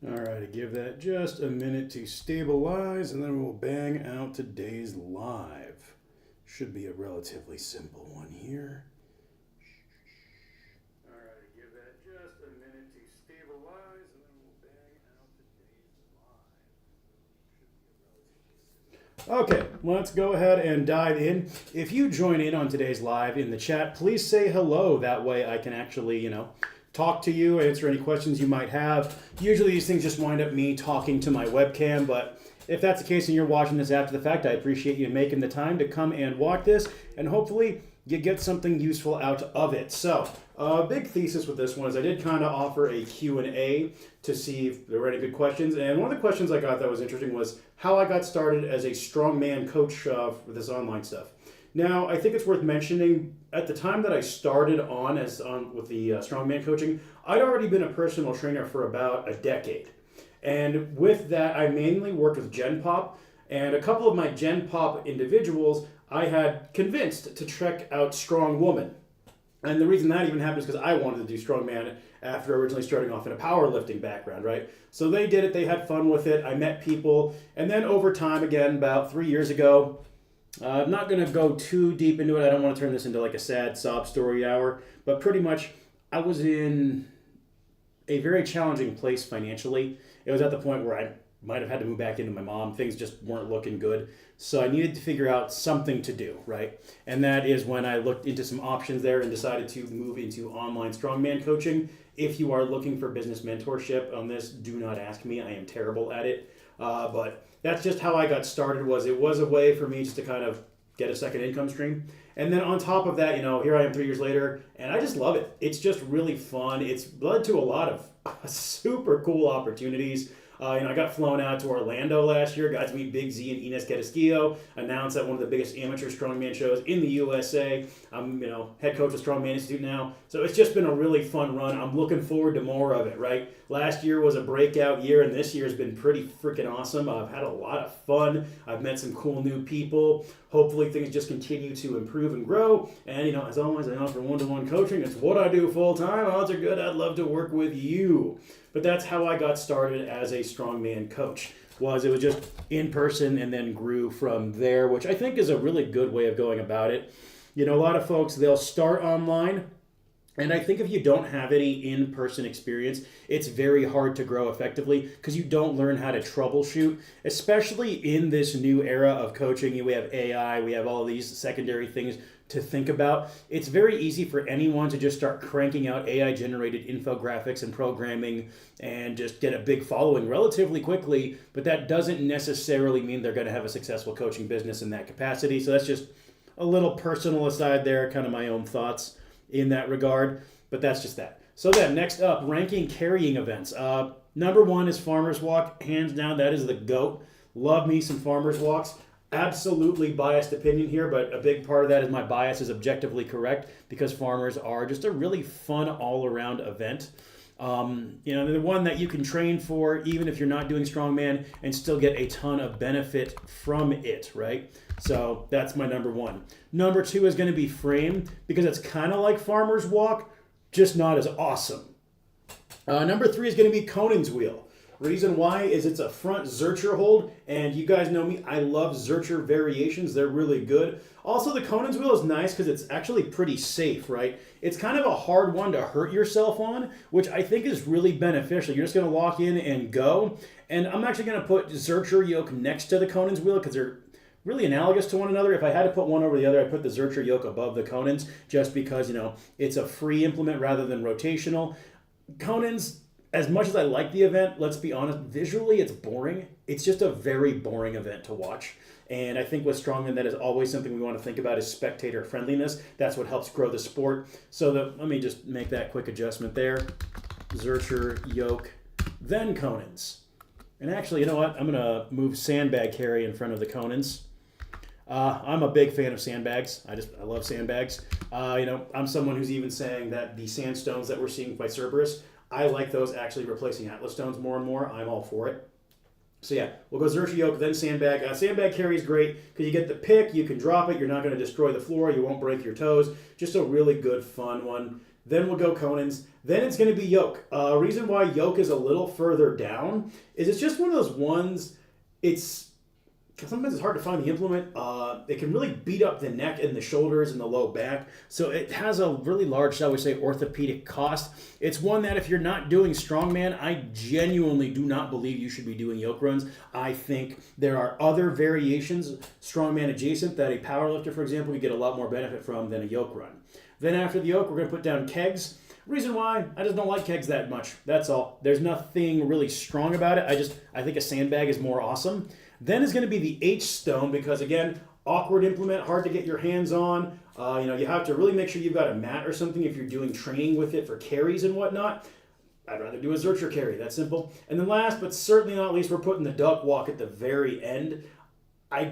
All right, give that just a minute to stabilize, and then we'll bang out today's live. Should be a relatively simple one here. All right, give that just a minute to stabilize, and then we'll bang out today's live. Okay, let's go ahead and dive in. If you join in on today's live in the chat, please say hello. That way I can actually, talk to you, answer any questions you might have. Usually these things just wind up me talking to my webcam, but if that's the case and you're watching this after the fact, I appreciate you making the time to come and watch this, and hopefully you get something useful out of it. So, a big thesis with this one is I did kind of offer a Q&A to see if there were any good questions, and one of the questions I got that was interesting was how I got started as a strongman coach for this online stuff. Now, I think it's worth mentioning, at the time that I started with the strongman coaching, I'd already been a personal trainer for about a decade. And with that, I mainly worked with Gen Pop, and a couple of my Gen Pop individuals I had convinced to check out Strong Woman. And the reason that even happened is because I wanted to do strongman after originally starting off in a powerlifting background, right? So they did it, they had fun with it, I met people, and then over time, again, about 3 years ago, I'm not going to go too deep into it. I don't want to turn this into like a sad sob story hour, but pretty much I was in a very challenging place financially. It was at the point where I might have had to move back into my mom. Things just weren't looking good. So I needed to figure out something to do, right? And that is when I looked into some options there and decided to move into online strongman coaching. If you are looking for business mentorship on this, do not ask me. I am terrible at it. But that's just how I got started. It was a way for me just to kind of get a second income stream. And then on top of that, here I am 3 years later, and I just love it. It's just really fun. It's led to a lot of super cool opportunities. I got flown out to Orlando last year, got to meet Big Z and Ines Cadisquillo, announced at one of the biggest amateur strongman shows in the USA. I'm, head coach of Strongman Institute now. So it's just been a really fun run. I'm looking forward to more of it, right? Last year was a breakout year, and this year's been pretty freaking awesome. I've had a lot of fun. I've met some cool new people. Hopefully things just continue to improve and grow. And, as always, I offer one-to-one coaching. It's what I do full-time. Odds are good. I'd love to work with you. But that's how I got started as a strongman coach. It was just in person and then grew from there, which I think is a really good way of going about it. A lot of folks, they'll start online, and I think if you don't have any in-person experience, it's very hard to grow effectively because you don't learn how to troubleshoot, especially in this new era of coaching. We have AI, we have all these secondary things to think about. It's very easy for anyone to just start cranking out AI-generated infographics and programming and just get a big following relatively quickly, but that doesn't necessarily mean they're going to have a successful coaching business in that capacity. So that's just a little personal aside there, kind of my own thoughts in that regard, but that's just that. So then, next up, ranking carrying events. Number one is Farmer's Walk. Hands down, that is the GOAT. Love me some Farmer's Walks. Absolutely biased opinion here, but a big part of that is my bias is objectively correct because farmers are just a really fun all-around event. They're the one that you can train for even if you're not doing strongman and still get a ton of benefit from it, right? So that's my number one. Number two is going to be Frame because it's kind of like Farmer's Walk, just not as awesome. Number three is going to be Conan's Wheel. Reason why is it's a front Zercher hold, and you guys know me, I love Zercher variations. They're really good. Also, the Conan's Wheel is nice because it's actually pretty safe, right? It's kind of a hard one to hurt yourself on, which I think is really beneficial. You're just going to lock in and go. And I'm actually going to put Zercher yoke next to the Conan's Wheel because they're really analogous to one another. If I had to put one over the other, I'd put the Zercher yoke above the Conan's just because, it's a free implement rather than rotational. Conan's, as much as I like the event, let's be honest, visually it's boring. It's just a very boring event to watch. And I think with Strongman, that is always something we want to think about is spectator friendliness. That's what helps grow the sport. So let me just make that quick adjustment there. Zercher, yoke, then Conan's. And actually, you know what? I'm going to move sandbag carry in front of the Conan's. I'm a big fan of sandbags. I love sandbags. I'm someone who's even saying that the sandstones that we're seeing by Cerberus, I like those actually replacing Atlas stones more and more. I'm all for it. So yeah, we'll go Zercher yoke, then sandbag. Sandbag carry is great because you get the pick, you can drop it, you're not going to destroy the floor, you won't break your toes. Just a really good, fun one. Then we'll go Conan's. Then it's going to be yoke. Reason why yoke is a little further down is it's just one of those ones, sometimes it's hard to find the implement. It can really beat up the neck and the shoulders and the low back. So it has a really large, shall we say, orthopedic cost. It's one that if you're not doing strongman, I genuinely do not believe you should be doing yoke runs. I think there are other variations, strongman adjacent, that a powerlifter, for example, could get a lot more benefit from than a yoke run. Then after the yoke, we're going to put down kegs. Reason why, I just don't like kegs that much. That's all. There's nothing really strong about it. I think a sandbag is more awesome. Then is going to be the H-stone because, again, awkward implement, hard to get your hands on. You have to really make sure you've got a mat or something if you're doing training with it for carries and whatnot. I'd rather do a Zercher carry. That's simple. And then last, but certainly not least, we're putting the duck walk at the very end. I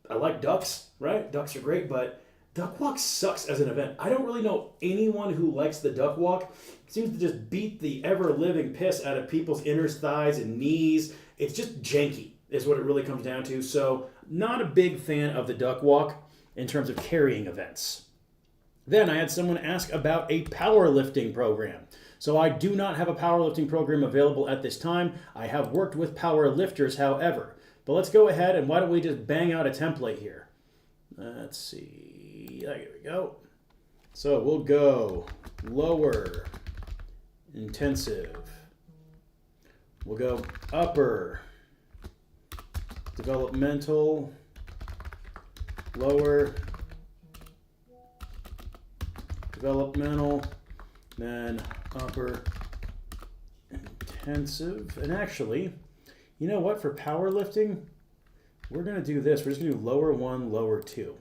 like ducks, right? Ducks are great, but duck walk sucks as an event. I don't really know anyone who likes the duck walk. It seems to just beat the ever-living piss out of people's inner thighs and knees. It's just janky is what it really comes down to. So not a big fan of the duck walk in terms of carrying events. Then I had someone ask about a powerlifting program. So I do not have a powerlifting program available at this time. I have worked with powerlifters, however. But let's go ahead and why don't we just bang out a template here. Let's see. There we go. So we'll go lower intensive. We'll go upper developmental, lower developmental, then upper intensive. And actually, you know what? For powerlifting, we're going to do this. We're just going to do lower 1, lower 2.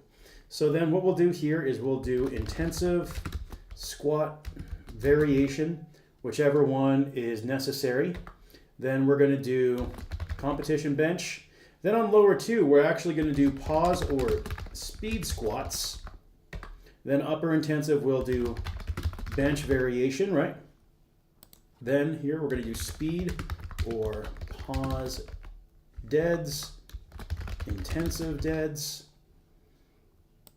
So then what we'll do here is we'll do intensive squat variation, whichever one is necessary. Then we're going to do competition bench. Then on lower 2, we're actually going to do pause or speed squats. Then upper intensive, we'll do bench variation, right? Then here we're going to do speed or pause deads, intensive deads.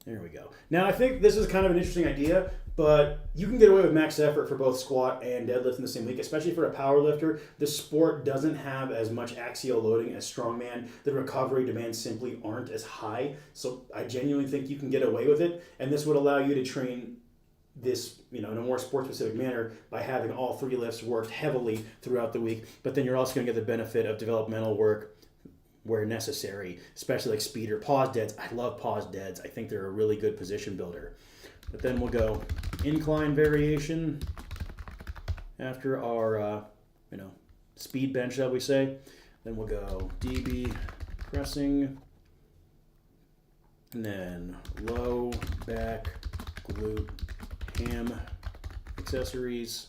There we go. Now I think this is kind of an interesting idea, but you can get away with max effort for both squat and deadlift in the same week, especially for a power lifter. The sport doesn't have as much axial loading as strongman. The recovery demands simply aren't as high. So I genuinely think you can get away with it. And this would allow you to train this, in a more sport-specific manner by having all 3 lifts worked heavily throughout the week. But then you're also going to get the benefit of developmental work where necessary, especially like speed or pause deads. I love pause deads. I think they're a really good position builder. But then we'll go incline variation after our, speed bench, shall we say. Then we'll go DB pressing, and then low back glute ham accessories.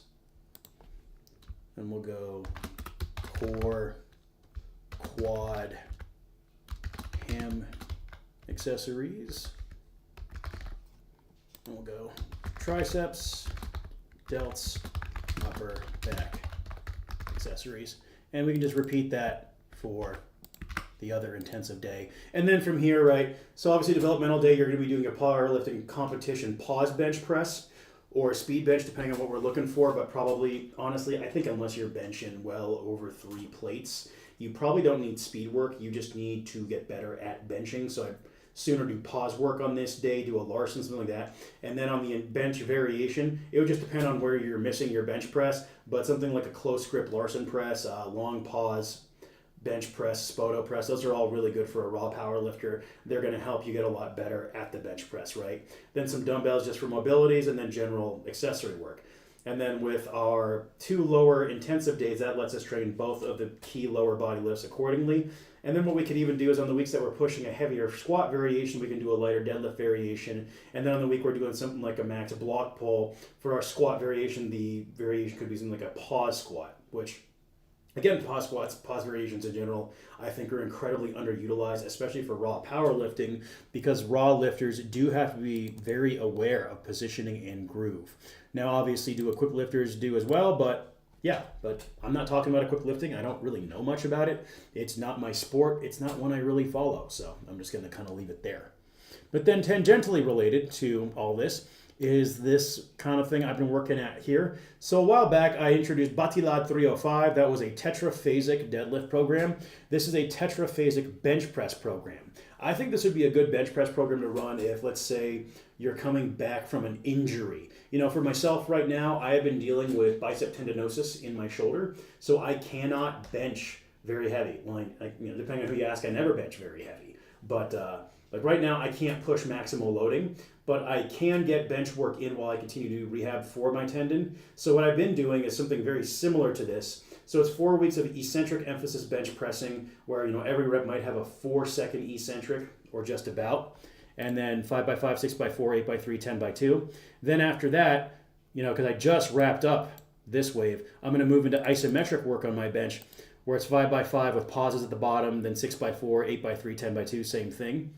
Then we'll go core quad ham accessories. And we'll go triceps, delts, upper back accessories. And we can just repeat that for the other intensive day. And then from here, right, so obviously developmental day, you're going to be doing a powerlifting competition pause bench press or a speed bench, depending on what we're looking for. But probably, honestly, I think unless you're benching well over 3 plates, you probably don't need speed work. You just need to get better at benching. So I'd sooner do pause work on this day, do a Larson, something like that. And then on the bench variation, it would just depend on where you're missing your bench press. But something like a close grip Larson press, long pause, bench press, Spoto press, those are all really good for a raw power lifter. They're going to help you get a lot better at the bench press, right? Then some dumbbells just for mobilities, and then general accessory work. And then with our 2 lower intensive days, that lets us train both of the key lower body lifts accordingly. And then what we could even do is on the weeks that we're pushing a heavier squat variation, we can do a lighter deadlift variation. And then on the week we're doing something like a max block pull, for our squat variation, the variation could be something like a pause squat, which, again, pause squats, pause variations in general, I think are incredibly underutilized, especially for raw powerlifting, because raw lifters do have to be very aware of positioning and groove. Now, obviously, do equipped lifters do as well, but I'm not talking about equipped lifting. I don't really know much about it. It's not my sport. It's not one I really follow, so I'm just going to kind of leave it there. But then tangentially related to all this is this kind of thing I've been working at here. So a while back, I introduced Batilad 305. That was a tetraphasic deadlift program. This is a tetraphasic bench press program. I think this would be a good bench press program to run if, let's say, you're coming back from an injury. You know, for myself right now, I have been dealing with bicep tendinosis in my shoulder, so I cannot bench very heavy. Well, depending on who you ask, I never bench very heavy. But like right now, I can't push maximal loading, but I can get bench work in while I continue to do rehab for my tendon. So what I've been doing is something very similar to this. So it's 4 weeks of eccentric emphasis bench pressing, where every rep might have a 4-second eccentric or just about, and then 5x5, 6x4, 8x3, 10x2. Then after that, because I just wrapped up this wave, I'm going to move into isometric work on my bench, where it's 5x5 with pauses at the bottom, then 6x4, 8x3, 10x2, same thing.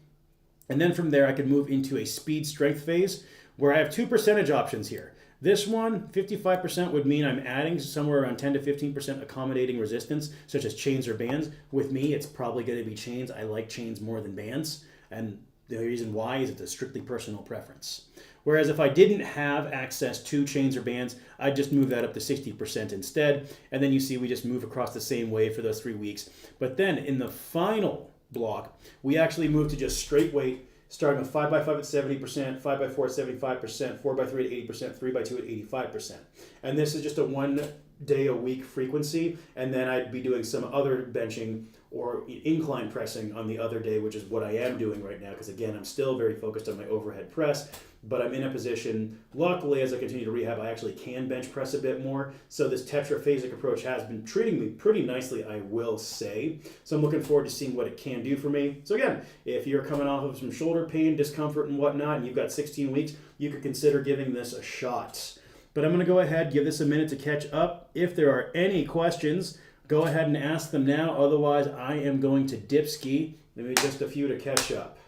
And then from there, I can move into a speed strength phase where I have 2 percentage options here. This one, 55% would mean I'm adding somewhere around 10 to 15% accommodating resistance, such as chains or bands. With me, it's probably going to be chains. I like chains more than bands. And the reason why is it's a strictly personal preference. Whereas if I didn't have access to chains or bands, I'd just move that up to 60% instead. And then you see we just move across the same wave for those 3 weeks. But then in the final block, we actually move to just straight weight, starting with 5x5 at 70%, 5x4 at 75%, 4x3 at 80%, 3x2 at 85%. And this is just a 1 day a week frequency, and then I'd be doing some other benching or incline pressing on the other day, which is what I am doing right now, because again, I'm still very focused on my overhead press, but I'm in a position, luckily, as I continue to rehab, I actually can bench press a bit more. So this tetraphasic approach has been treating me pretty nicely, I will say. So I'm looking forward to seeing what it can do for me. So again, if you're coming off of some shoulder pain, discomfort, and whatnot, and you've got 16 weeks, you could consider giving this a shot. But I'm going to go ahead, give this a minute to catch up. If there are any questions, go ahead and ask them now. Otherwise, I am going to dip ski. Maybe just a few to catch up.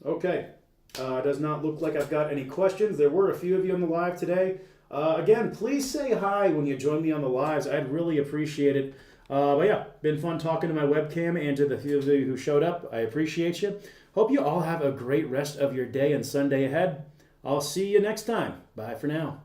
Okay, does not look like I've got any questions. There were a few of you on the live today. Again, please say hi when you join me on the lives. I'd really appreciate it. But yeah, been fun talking to my webcam and to the few of you who showed up. I appreciate you. Hope you all have a great rest of your day and Sunday ahead. I'll see you next time. Bye for now.